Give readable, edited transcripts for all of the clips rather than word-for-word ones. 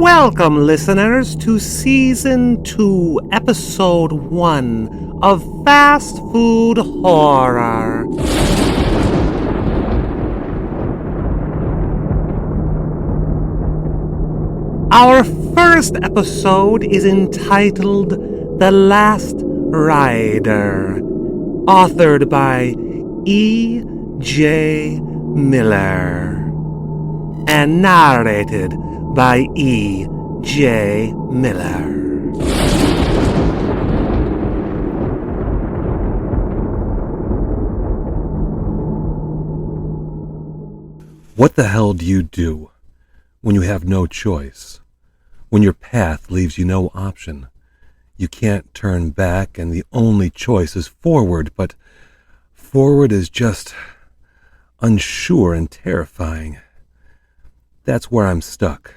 Welcome, listeners, to Season 2, Episode 1 of Fast Food Horror. Our first episode is entitled The Last Rider, authored by E. J. Miller, and narrated by E. J. Miller. What the hell do you do when you have no choice? When your path leaves you no option? You can't turn back and the only choice is forward, but forward is just unsure and terrifying. That's where I'm stuck.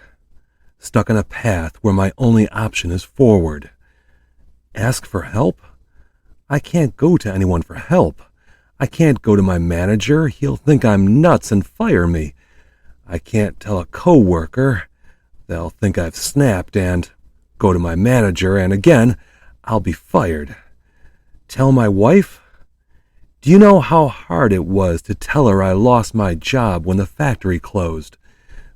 Stuck in a path where my only option is forward. Ask for help? I can't go to anyone for help. I can't go to my manager. He'll think I'm nuts and fire me. I can't tell a coworker. They'll think I've snapped and go to my manager, and again, I'll be fired. Tell my wife? Do you know how hard it was to tell her I lost my job when the factory closed?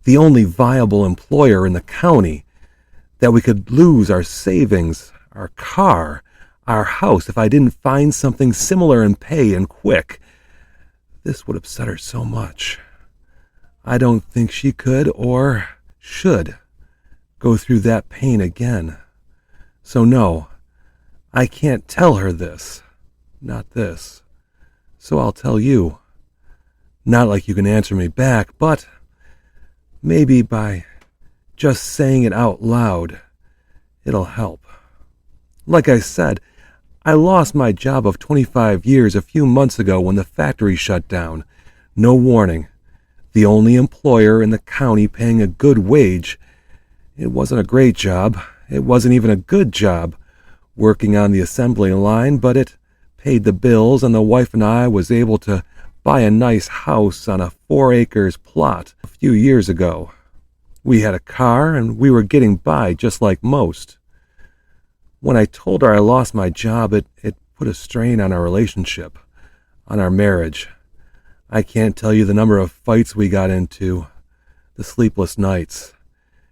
The only viable employer in the county, that we could lose our savings, our car, our house if I didn't find something similar in pay and quick. This would upset her so much. I don't think she could or should go through that pain again. So no, I can't tell her this. Not this. So I'll tell you. Not like you can answer me back, but maybe by just saying it out loud, it'll help. Like I said, I lost my job of 25 years a few months ago when the factory shut down. No warning. The only employer in the county paying a good wage. It wasn't a great job. It wasn't even a good job, working on the assembly line, but it paid the bills, and the wife and I was able to buy a nice house on a 4 acres plot a few years ago. We had a car, and we were getting by just like most. When I told her I lost my job, it put a strain on our relationship, on our marriage. I can't tell you the number of fights we got into, the sleepless nights.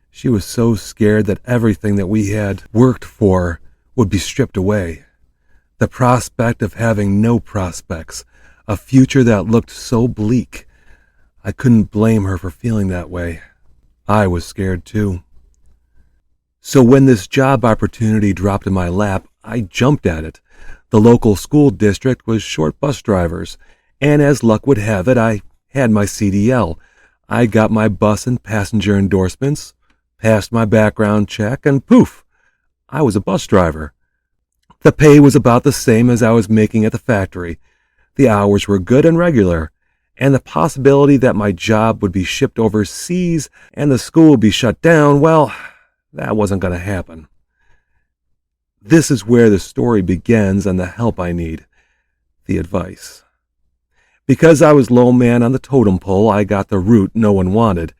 She was so scared that everything that we had worked for would be stripped away. The prospect of having no prospects, a future that looked so bleak. I couldn't blame her for feeling that way. I was scared too. So when this job opportunity dropped in my lap, I jumped at it. The local school district was short bus drivers, and as luck would have it, I had my CDL. I got my bus and passenger endorsements, passed my background check, and poof, I was a bus driver. The pay was about the same as I was making at the factory. The hours were good and regular, and the possibility that my job would be shipped overseas and the school would be shut down, well, that wasn't going to happen. This is where the story begins and the help I need, the advice. Because I was low man on the totem pole, I got the route no one wanted.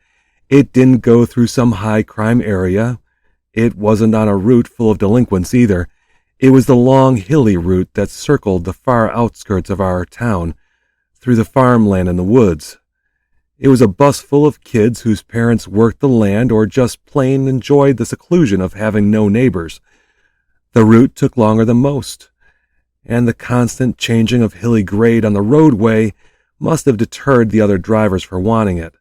It didn't go through some high crime area. It wasn't on a route full of delinquents either. It was the long, hilly route that circled the far outskirts of our town, through the farmland and the woods. It was a bus full of kids whose parents worked the land or just plain enjoyed the seclusion of having no neighbors. The route took longer than most, and the constant changing of hilly grade on the roadway must have deterred the other drivers for wanting it,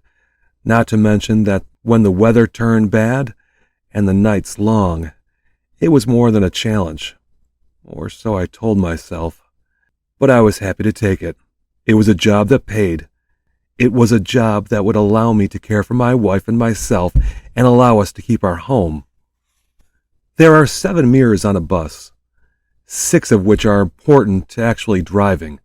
not to mention that when the weather turned bad and the nights long, it was more than a challenge. Or so I told myself. But I was happy to take it. It was a job that paid. It was a job that would allow me to care for my wife and myself and allow us to keep our home. There are 7 mirrors on a bus, 6 of which are important to actually driving.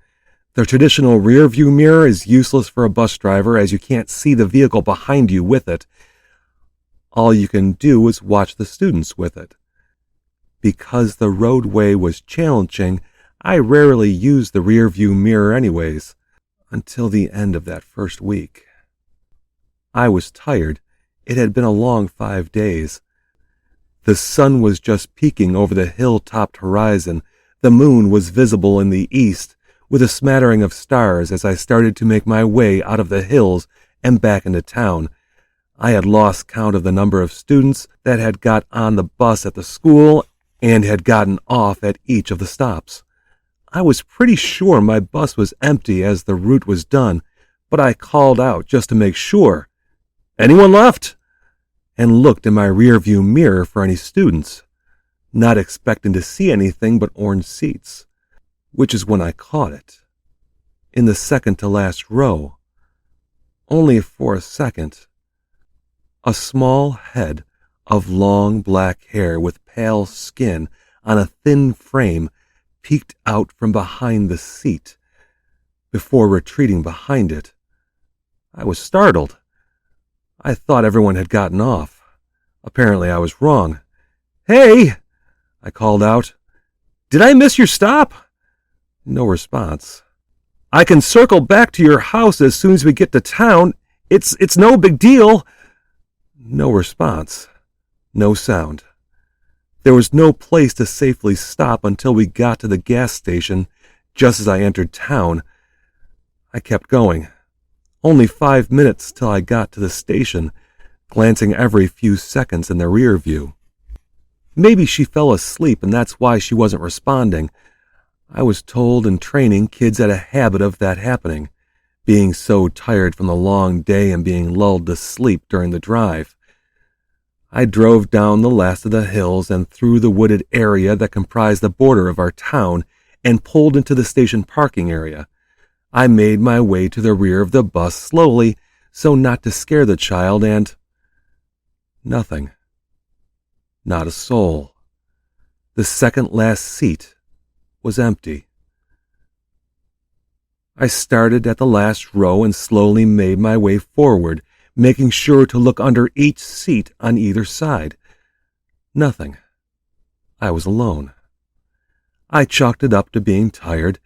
The traditional rear view mirror is useless for a bus driver as you can't see the vehicle behind you with it. All you can do is watch the students with it. Because the roadway was challenging, I rarely used the rear view mirror anyways, until the end of that first week. I was tired. It had been a long 5 days. The sun was just peeking over the hill-topped horizon. The moon was visible in the east, with a smattering of stars as I started to make my way out of the hills and back into town. I had lost count of the number of students that had got on the bus at the school and had gotten off at each of the stops. I was pretty sure my bus was empty as the route was done, but I called out just to make sure. "Anyone left?" and looked in my rearview mirror for any students, not expecting to see anything but orange seats, which is when I caught it. In the second to last row, only for a second, a small head of long black hair with pale skin on a thin frame peeked out from behind the seat. Before retreating behind it, I was startled. I thought everyone had gotten off. Apparently I was wrong. "Hey!" I called out. "Did I miss your stop?" No response. "I can circle back to your house as soon as we get to town. It's no big deal." No response. No sound. There was no place to safely stop until we got to the gas station just as I entered town. I kept going. Only 5 minutes till I got to the station, glancing every few seconds in the rear view. Maybe she fell asleep and that's why she wasn't responding. I was told in training kids had a habit of that happening, being so tired from the long day and being lulled to sleep during the drive. I drove down the last of the hills and through the wooded area that comprised the border of our town and pulled into the station parking area. I made my way to the rear of the bus slowly so not to scare the child and... nothing. Not a soul. The second last seat was empty. I started at the last row and slowly made my way forward, making sure to look under each seat on either side. Nothing. I was alone. I chalked it up to being tired,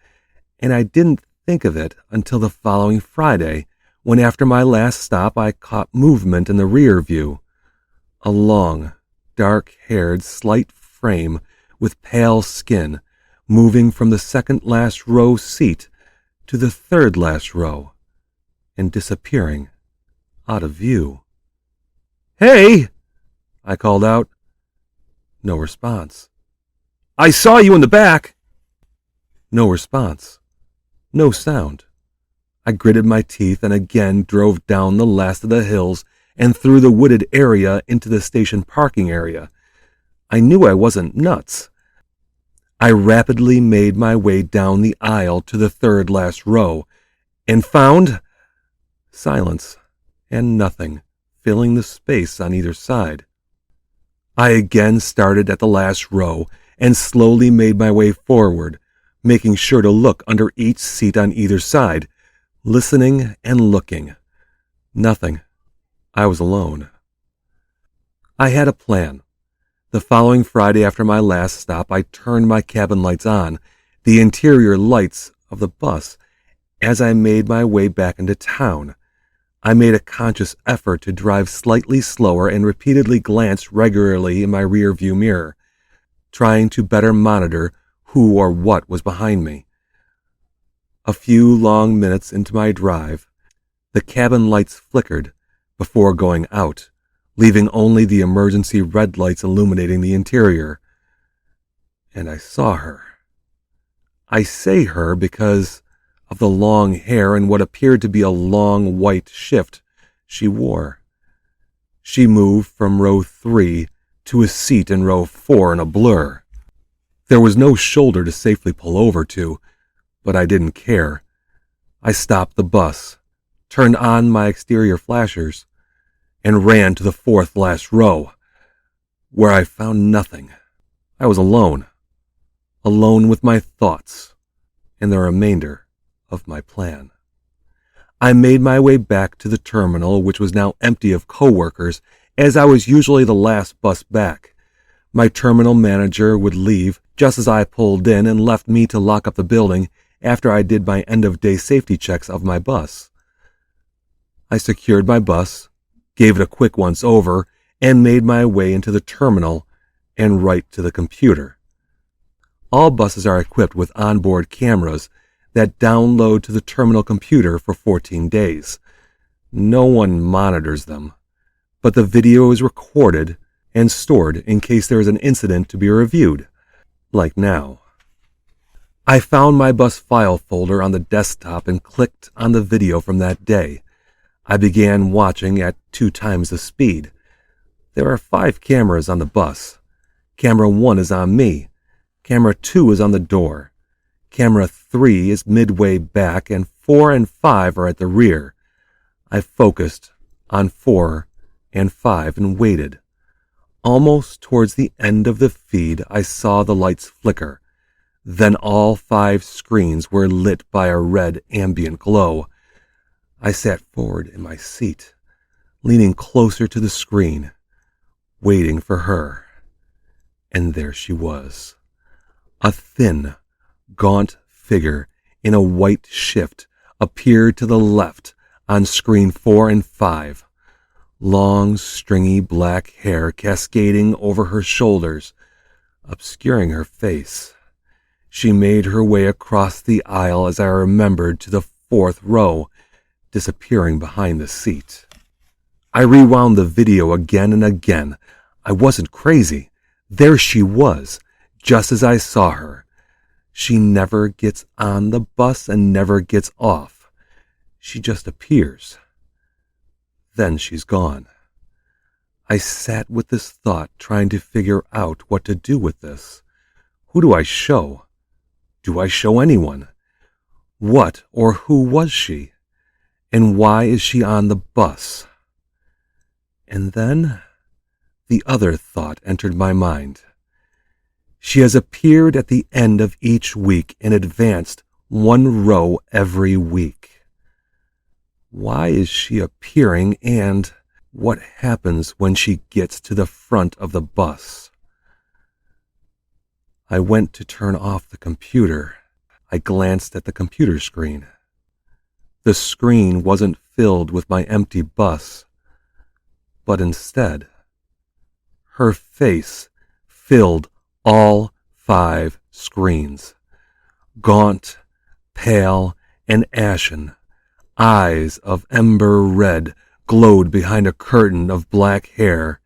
and I didn't think of it until the following Friday, when after my last stop I caught movement in the rear view. A long, dark-haired, slight frame with pale skin moving from the second last row seat to the third last row and disappearing out of view. "Hey!" I called out. No response. "I saw you in the back!" No response. No sound. I gritted my teeth and again drove down the last of the hills and through the wooded area into the station parking area. I knew I wasn't nuts. I rapidly made my way down the aisle to the third last row and found silence and nothing filling the space on either side. I again started at the last row and slowly made my way forward, making sure to look under each seat on either side, listening and looking. Nothing. I was alone. I had a plan. The following Friday after my last stop, I turned my cabin lights on, the interior lights of the bus, as I made my way back into town. I made a conscious effort to drive slightly slower and repeatedly glance regularly in my rear-view mirror, trying to better monitor who or what was behind me. A few long minutes into my drive, the cabin lights flickered before going out, leaving only the emergency red lights illuminating the interior. And I saw her. I say her because of the long hair and what appeared to be a long white shift she wore. She moved from row 3 to a seat in row 4 in a blur. There was no shoulder to safely pull over to, but I didn't care. I stopped the bus, turned on my exterior flashers, and ran to the fourth last row, where I found nothing. I was alone with my thoughts and the remainder of my plan. I made my way back to the terminal, which was now empty of coworkers, as I was usually the last bus back. My terminal manager would leave just as I pulled in and left me to lock up the building after I did my end-of-day safety checks of my bus. I secured my bus, gave it a quick once-over, and made my way into the terminal and right to the computer. All buses are equipped with onboard cameras that download to the terminal computer for 14 days. No one monitors them, but the video is recorded and stored in case there is an incident to be reviewed, like now. I found my bus file folder on the desktop and clicked on the video from that day. I began watching at 2 times the speed. There are 5 cameras on the bus. Camera 1 is on me. Camera 2 is on the door. Camera 3 is midway back, and 4 and 5 are at the rear. I focused on 4 and 5 and waited. Almost towards the end of the feed, I saw the lights flicker. Then all 5 screens were lit by a red ambient glow. I sat forward in my seat, leaning closer to the screen, waiting for her. And there she was. A thin, gaunt figure in a white shift appeared to the left on screen 4 and 5. Long, stringy black hair cascading over her shoulders, obscuring her face. She made her way across the aisle as I remembered to the 4th row, disappearing behind the seat. I rewound the video again and again. I wasn't crazy. There she was, just as I saw her. She never gets on the bus and never gets off. She just appears. Then she's gone. I sat with this thought, trying to figure out what to do with this. Who do I show? Do I show anyone? What or who was she? And why is she on the bus? And then the other thought entered my mind. She has appeared at the end of each week and advanced 1 row every week. Why is she appearing, and what happens when she gets to the front of the bus? I went to turn off the computer. I glanced at the computer screen. The screen wasn't filled with my empty bus, but instead, her face filled all 5 screens. Gaunt, pale, and ashen, eyes of ember red glowed behind a curtain of black hair.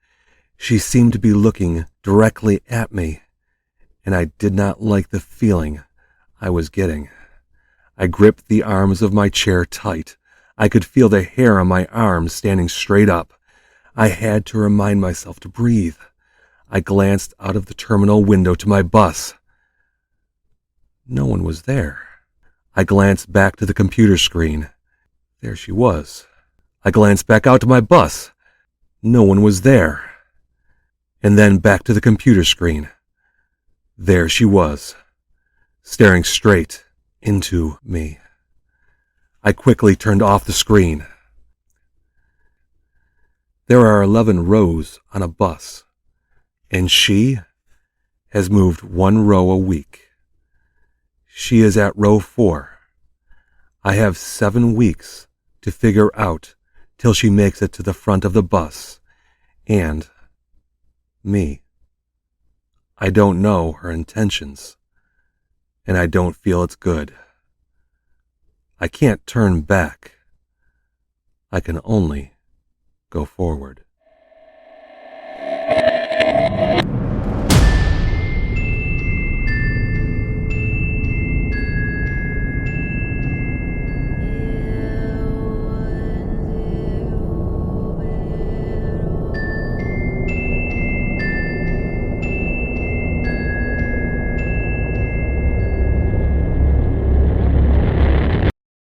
She seemed to be looking directly at me, and I did not like the feeling I was getting. I gripped the arms of my chair tight. I could feel the hair on my arms standing straight up. I had to remind myself to breathe. I glanced out of the terminal window to my bus. No one was there. I glanced back to the computer screen. There she was. I glanced back out to my bus. No one was there. And then back to the computer screen. There she was, staring straight into me. I quickly turned off the screen. There are 11 rows on a bus, and she has moved 1 row a week. She is at row 4. I have 7 weeks to figure out till she makes it to the front of the bus. And me. I don't know her intentions, and I don't feel it's good. I can't turn back. I can only go forward.